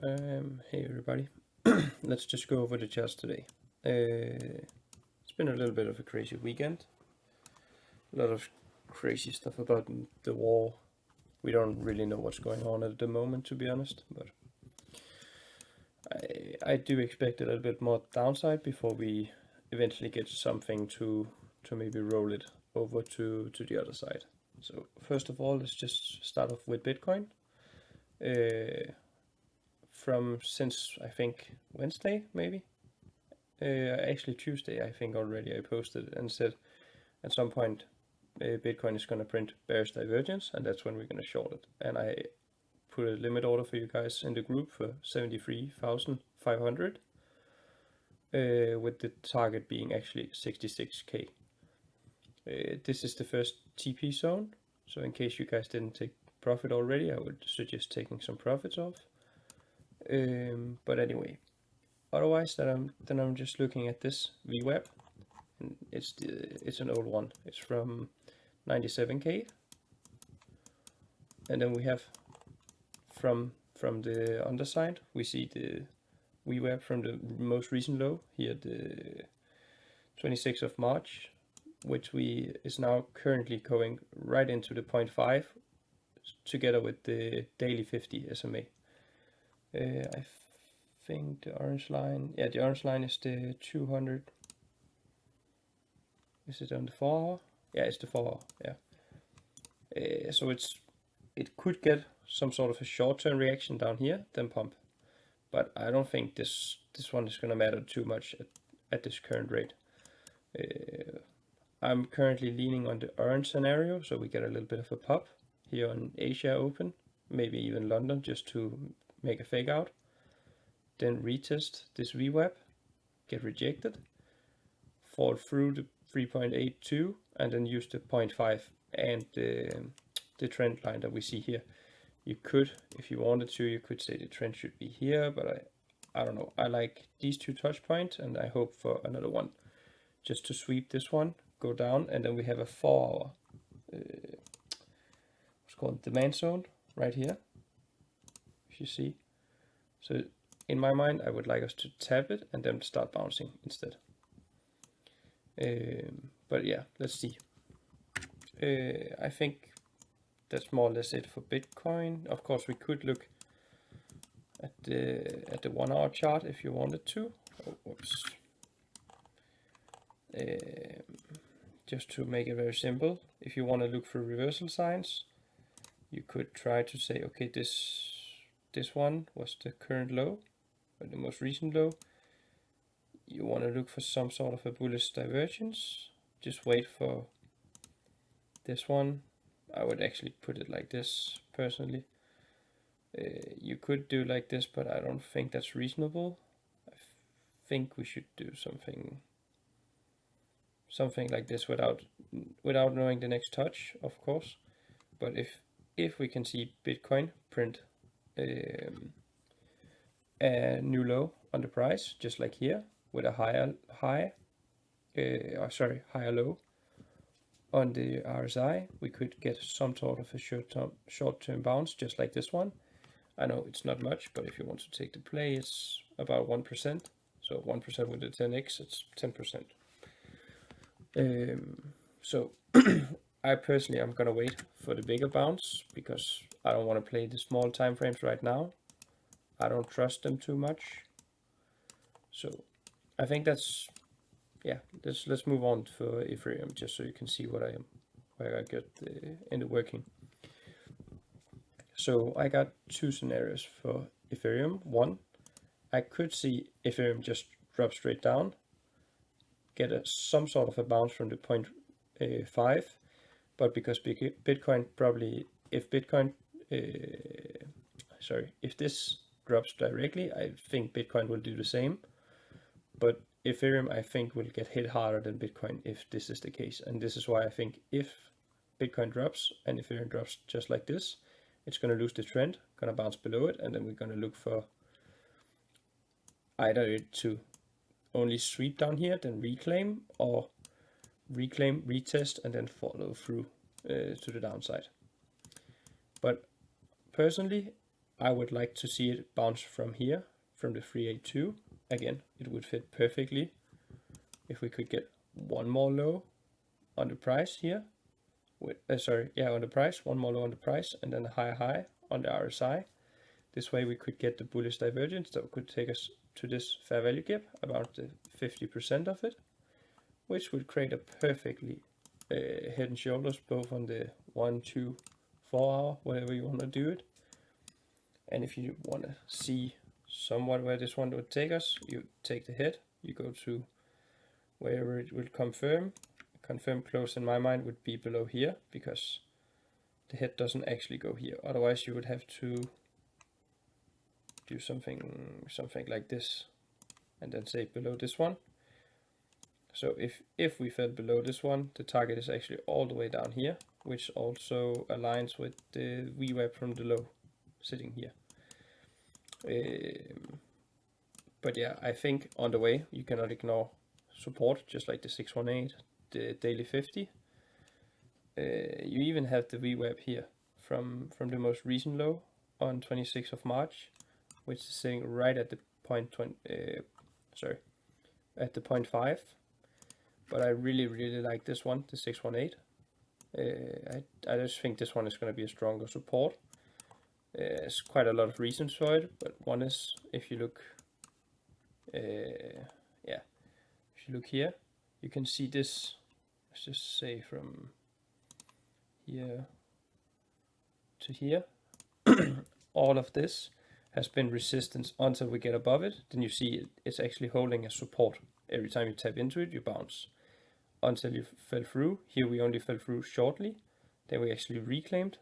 Hey everybody, let's just go over the charts today. It's been a little bit of a crazy weekend. A lot of crazy stuff about the war. We don't really know what's going on at the moment, to be honest, but I do expect a little bit more downside before we eventually get something to maybe roll it over to the other side. So first of all, let's just start off with Bitcoin. From since I think Wednesday, maybe actually Tuesday, I think already I posted and said at some point Bitcoin is going to print bearish divergence, and that's when we're going to short it. And I put a limit order for you guys in the group for 73,500, with the target being actually 66k. This is the first TP zone, so in case you guys didn't take profit already, I would suggest taking some profits off. But anyway, otherwise, then I'm just looking at this VWAP, and it's an old one. It's from 97k, and then we have from the underside we see the VWAP from the most recent low here, the 26th of March, which is now currently going right into the 0.5 together with the daily 50 SMA. I think the orange line, the orange line is the 200. Is it on the 4 hour? Yeah, it's the 4 hour. Yeah. So it could get some sort of a short-term reaction down here, then pump. But I don't think this one is gonna matter too much at this current rate. I'm currently leaning on the orange scenario, so we get a little bit of a pop here on Asia Open, maybe even London, just to make a fake out, then retest this VWAP, get rejected, fall through the 3.82, and then use the 0.5 and the trend line that we see here. You could, if you wanted to, you could say the trend should be here, but I don't know. I like these two touch points, and I hope for another one just to sweep this one, go down, and then we have a 4 hour what's called demand zone right here, if you see. So in my mind, I would like us to tap it and then start bouncing instead. But yeah, let's see. I think that's more or less it for Bitcoin. Of course, we could look at the 1 hour chart if you wanted to. Oh, whoops. Just to make it very simple, if you want to look for reversal signs, you could try to say, okay, this one was the current low, or the most recent low. You want to look for some sort of a bullish divergence. Just wait for this one. I would actually put it like this personally. You could do like this, but I don't think that's reasonable. I think we should do something like this without knowing the next touch, of course. But if we can see Bitcoin print a new low on the price, just like here, with a higher low on the RSI, we could get some sort of a short-term bounce, just like this one. I know it's not much, but if you want to take the play, it's about 1%. So 1% with the 10x, it's 10%. So I personally am gonna wait for the bigger bounce because I don't want to play the small time frames right now. I don't trust them too much. So I think that's, yeah, let's move on for Ethereum, just so you can see where I get in the working. So I got two scenarios for Ethereum. One, I could see Ethereum just drop straight down, get some sort of a bounce from the 0.5, but because Bitcoin probably, if this drops directly, I think Bitcoin will do the same. But Ethereum, I think, will get hit harder than Bitcoin if this is the case. And this is why I think if Bitcoin drops and Ethereum drops just like this, it's going to lose the trend, going to bounce below it, and then we're going to look for either to only sweep down here, then reclaim, or reclaim, retest, and then follow through to the downside. But personally, I would like to see it bounce from here, from the 382. Again, it would fit perfectly if we could get one more low on the price here. On the price, one more low on the price, and then a higher high on the RSI. This way we could get the bullish divergence that could take us to this fair value gap, about the 50% of it, which would create a perfectly head and shoulders both on the 1, 2, 4 hour, whatever you want to do it. And if you want to see somewhat where this one would take us, you take the head, you go to wherever it will confirm. Confirm close in my mind would be below here, because the head doesn't actually go here. Otherwise you would have to do something like this and then say below this one. So if we fell below this one, the target is actually all the way down here, which also aligns with the VWAP from the low sitting here. But yeah, I think on the way you cannot ignore support, just like the 618, the daily 50. You even have the VWAP here from the most recent low on 26th of March, which is sitting right at the at the 0.5. But I really like this one, the 618. I just think this one is going to be a stronger support. There's quite a lot of reasons for it, but one is if you look, if you look here, you can see this. Let's just say from here to here, all of this has been resistance until we get above it. Then you see it's actually holding a support. Every time you tap into it, you bounce until you fell through. Here we only fell through shortly, then we actually reclaimed,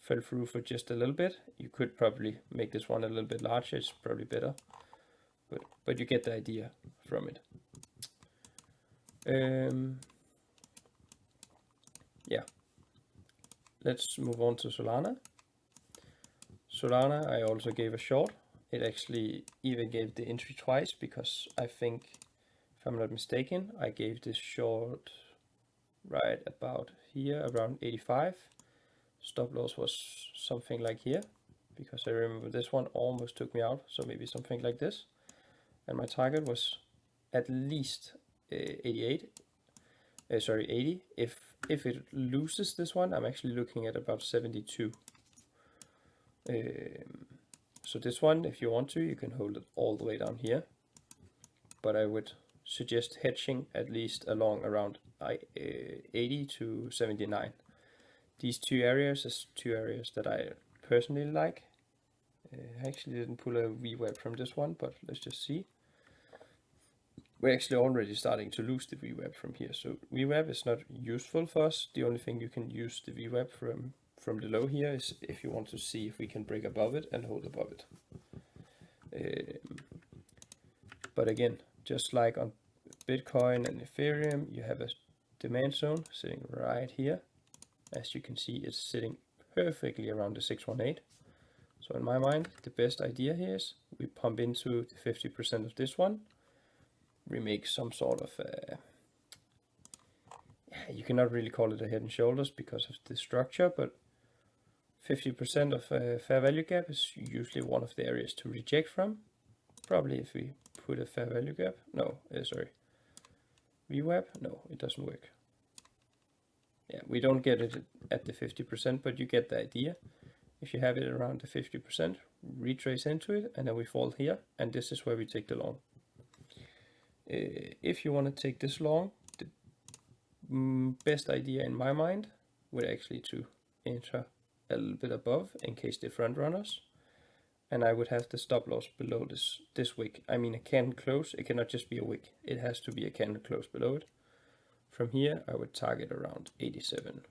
fell through for just a little bit. You could probably make this one a little bit larger, it's probably better, but you get the idea from it. Yeah, let's move on to Solana. Solana I also gave a short. It actually even gave the entry twice, because I think, if I'm not mistaken, I gave this short right about here, around 85. Stop loss was something like here, because I remember this one almost took me out, so maybe something like this. And my target was at least 80. If it loses this one, I'm actually looking at about 72. So this one, if you want to, you can hold it all the way down here, but I would suggest hedging at least along around 80 to 79. These two areas is two areas that I personally like. I actually didn't pull a VWAP from this one, but let's just see. We're actually already starting to lose the VWAP from here, so VWAP is not useful for us. The only thing you can use the VWAP from the low here is if you want to see if we can break above it and hold above it. But again, just like on Bitcoin and Ethereum, you have a demand zone sitting right here. As you can see, it's sitting perfectly around the 618. So in my mind, the best idea here is we pump into the 50% of this one. We make some sort of you cannot really call it a head and shoulders because of the structure, but 50% of fair value gap is usually one of the areas to reject from. Probably if we put a fair value gap, VWAP, no, it doesn't work. Yeah, we don't get it at the 50%, but you get the idea. If you have it around the 50%, retrace into it, and then we fall here, and this is where we take the long. If you want to take this long, the best idea in my mind would actually to enter a little bit above in case they front runners, and I would have the stop loss below this wick. I mean a candle close, it cannot just be a wick, it has to be a candle close below it. From here I would target around 87.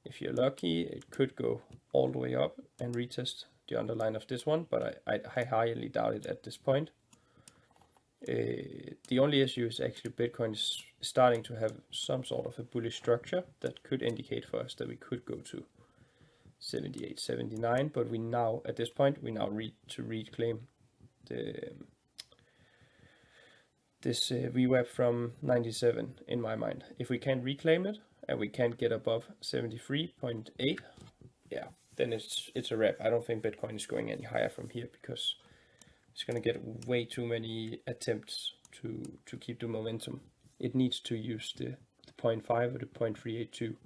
If you're lucky, it could go all the way up and retest the underline of this one, but I highly doubt it at this point. The only issue is actually Bitcoin is starting to have some sort of a bullish structure that could indicate for us that we could go to 78, 79, but we now, at this point, we now reclaim this VWAP from 97 in my mind. If we can reclaim it and we can't get above 73.8, yeah, then it's a wrap. I don't think Bitcoin is going any higher from here because it's gonna get way too many attempts to keep the momentum. It needs to use the 0.5 or the 0.382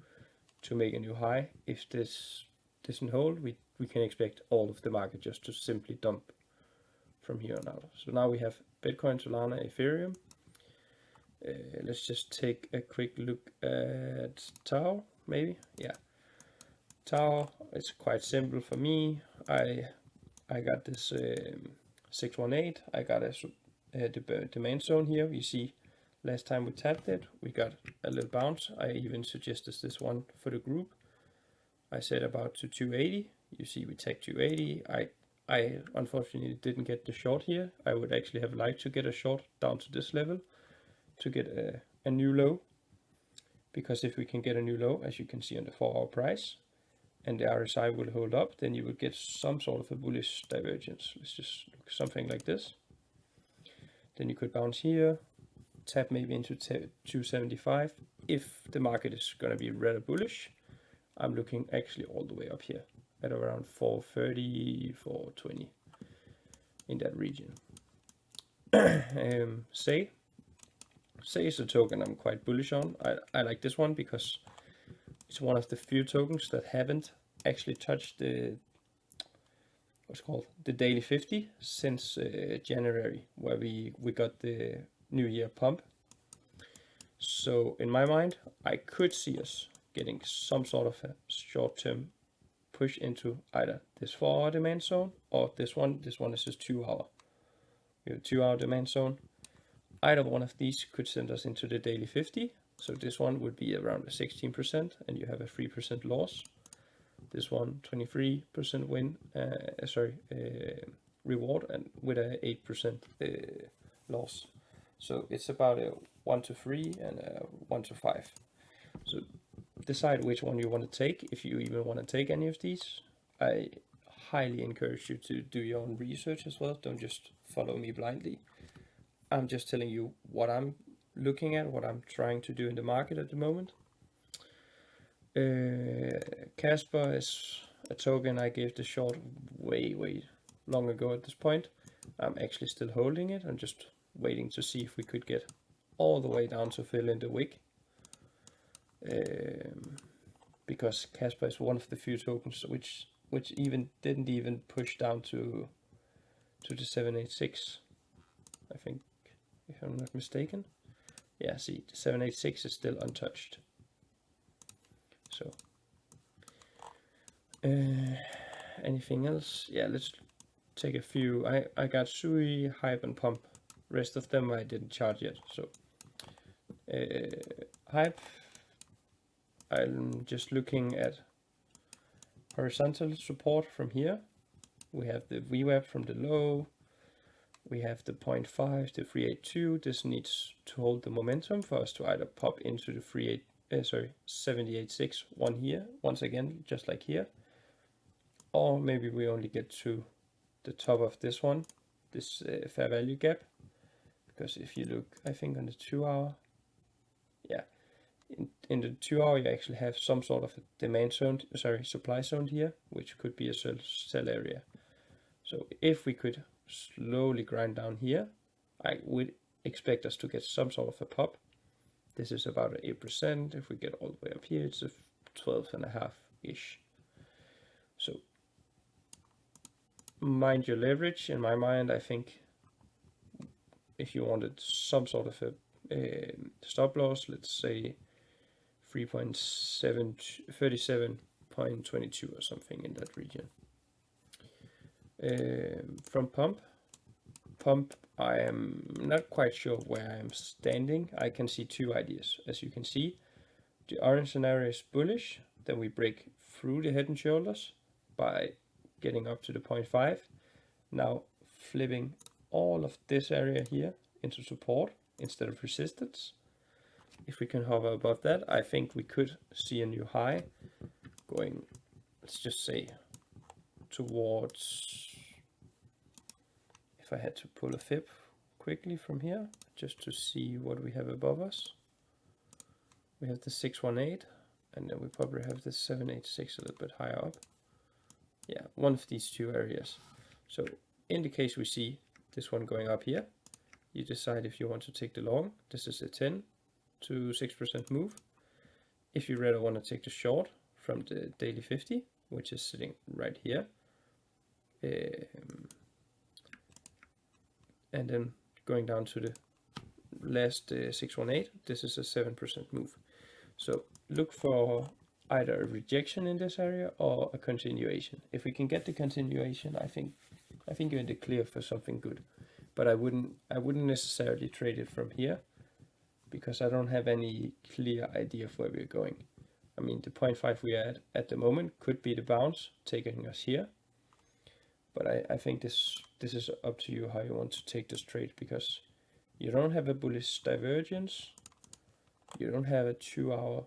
to make a new high. If this doesn't hold, we can expect all of the market just to simply dump from here on out. So now we have Bitcoin, Solana, Ethereum. Let's just take a quick look at Tau, maybe. Yeah, Tau is quite simple for me. I got this 618. I got the main zone here. You see, last time we tapped it, we got a little bounce. I even suggested this one for the group. I said about to 280. You see, we take 280. I unfortunately didn't get the short here. I would actually have liked to get a short down to this level to get a new low, because if we can get a new low, as you can see on the 4-hour price, and the RSI will hold up, then you will get some sort of a bullish divergence. Let's just look something like this. Then you could bounce here, tap maybe into 275. If the market is going to be rather bullish, I'm looking actually all the way up here at around 430, 420 in that region. Say is a token I'm quite bullish on. I like this one because it's one of the few tokens that haven't actually touched the daily 50 since January, where we got the New Year pump. So in my mind, I could see us getting some sort of a short-term push into either this 4-hour demand zone or this one. This one is just 2-hour. We have a 2-hour demand zone. Either one of these could send us into the daily 50. So this one would be around a 16% and you have a 3% loss. This one 23% win, reward, and with a 8% loss. So it's about a 1 to 3 and a 1 to 5. So decide which one you want to take, if you even want to take any of these. I highly encourage you to do your own research as well. Don't just follow me blindly. I'm just telling you what I'm looking at, what I'm trying to do in the market at the moment. Casper is a token I gave the short way long ago at this point. I'm actually still holding it. I'm just waiting to see if we could get all the way down to fill in the wick. Because Casper is one of the few tokens which didn't even push down to the 786, I think, if I'm not mistaken. Yeah, see, the 786 is still untouched. So anything else? Yeah, let's take a few. I got Sui, Hype, and Pump. Rest of them I didn't charge yet. So Hype, I'm just looking at horizontal support from here. We have the VWAP from the low. We have the 0.5 to 382. This needs to hold the momentum for us to either pop into the 78.6 one here, once again, just like here. Or maybe we only get to the top of this one, this fair value gap. Because if you look, I think on the 2-hour, yeah, in the 2-hour you actually have some sort of a demand zone, supply zone here, which could be a sell area. So if we could slowly grind down here, I would expect us to get some sort of a pop. This is about 8%. If we get all the way up here, it's a 12.5-ish. So mind your leverage. In my mind, I think if you wanted some sort of a stop loss, let's say 37.22 or something in that region. From Pump, I am not quite sure where I am standing. I can see two ideas. As you can see, the orange scenario is bullish. Then we break through the head and shoulders by getting up to the 0.5. Now flipping all of this area here into support instead of resistance. If we can hover above that, I think we could see a new high going, let's just say, towards, if I had to pull a fib quickly from here, just to see what we have above us. We have the 618, and then we probably have the 786 a little bit higher up. yeah, one of these two areas. So in the case we see this one going up here, you decide if you want to take the long. This is a 10 to 6% move. If you rather want to take the short from the daily 50, which is sitting right here, and then going down to the last 618, this is a 7% move. So look for either a rejection in this area or a continuation. If we can get the continuation, I think you're in the clear for something good. But I wouldn't necessarily trade it from here, because I don't have any clear idea of where we're going. I mean, the 0.5 we are at the moment could be the bounce taking us here. But I think this is up to you how you want to take this trade, because you don't have a bullish divergence. You don't have a 2-hour.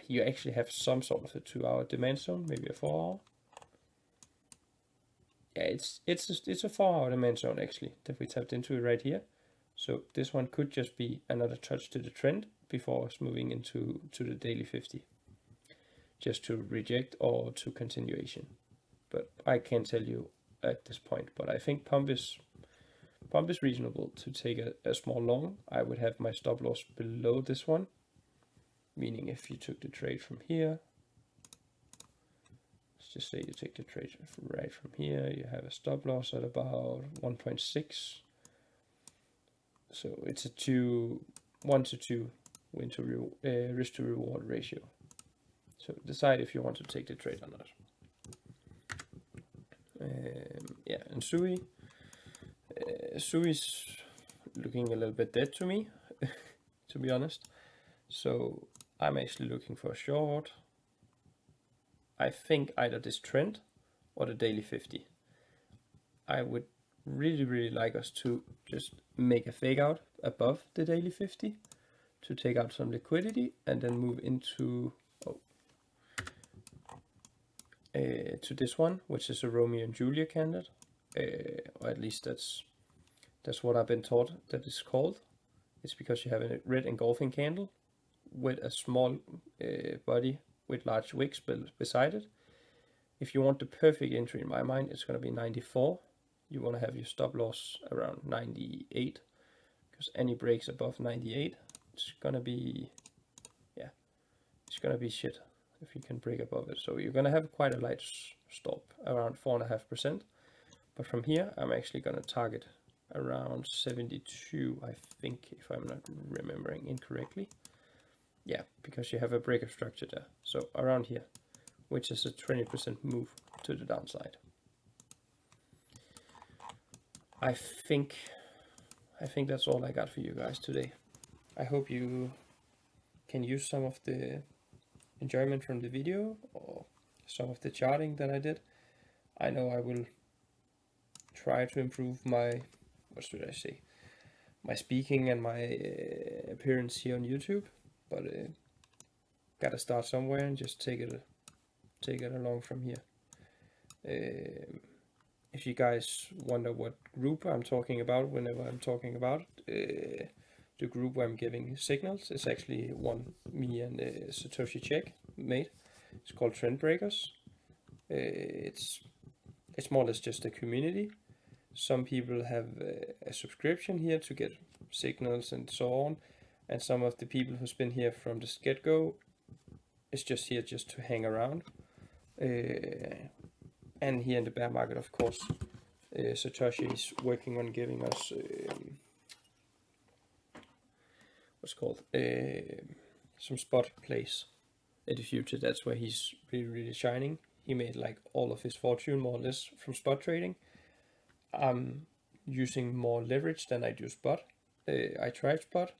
You actually have some sort of a 2-hour demand zone, maybe a 4-hour. Yeah, it's a 4-hour demand zone actually that we tapped into right here. So this one could just be another touch to the trend before us moving into the daily 50, just to reject or to continuation. But I can't tell you at this point. But I think pump is reasonable to take a small long. I would have my stop loss below this one, meaning if you took the trade from here, let's just say you take the trade right from here, you have a stop loss at about 1.6. So it's a 1 to 2 win to risk to reward ratio. So decide if you want to take the trade or not. Yeah, and Sui. Sui's looking a little bit dead to me, to be honest. So I'm actually looking for a short. I think either this trend or the daily 50. I would really like us to just make a fake out above the daily 50 to take out some liquidity and then move into to this one, which is a Romeo and Juliet candle, or at least that's what I've been taught that it's called. It's because you have a red engulfing candle with a small body with large wicks beside it. If you want the perfect entry, in my mind, it's going to be 94. You want to have your stop loss around 98, because any breaks above 98, it's going to be, yeah, it's going to be shit if you can break above it. So you're going to have quite a light stop, around 4.5%. But from here, I'm actually going to target around 72, I think, if I'm not remembering incorrectly. Yeah, because you have a breakup structure there. So around here, which is a 20% move to the downside. I think that's all I got for you guys today. I hope you can use some of the enjoyment from the video or some of the charting that I did. I know I will try to improve my, what should I say, my speaking and my appearance here on YouTube, but gotta start somewhere and just take it along from here. If you guys wonder what group I'm talking about whenever I'm talking about the group where I'm giving signals, it's actually one me and Satoshi Chek made. It's called Trend Breakers. It's more or less just a community. Some people have a subscription here to get signals and so on, and some of the people who's been here from the get-go is just here just to hang around. And here in the bear market, of course, Satoshi is working on giving us what's called some spot plays in the future. That's where he's really shining. He made like all of his fortune more or less from spot trading. I'm using more leverage than I do spot. I tried spot,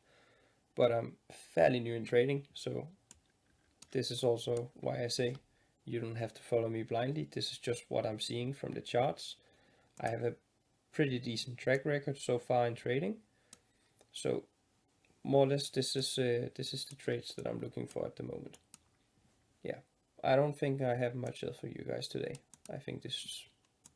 but I'm fairly new in trading, so this is also why I say you don't have to follow me blindly. This is just what I'm seeing from the charts. I have a pretty decent track record so far in trading, so more or less this is the trades that I'm looking for at the moment. Yeah, I don't think I have much else for you guys today. I think this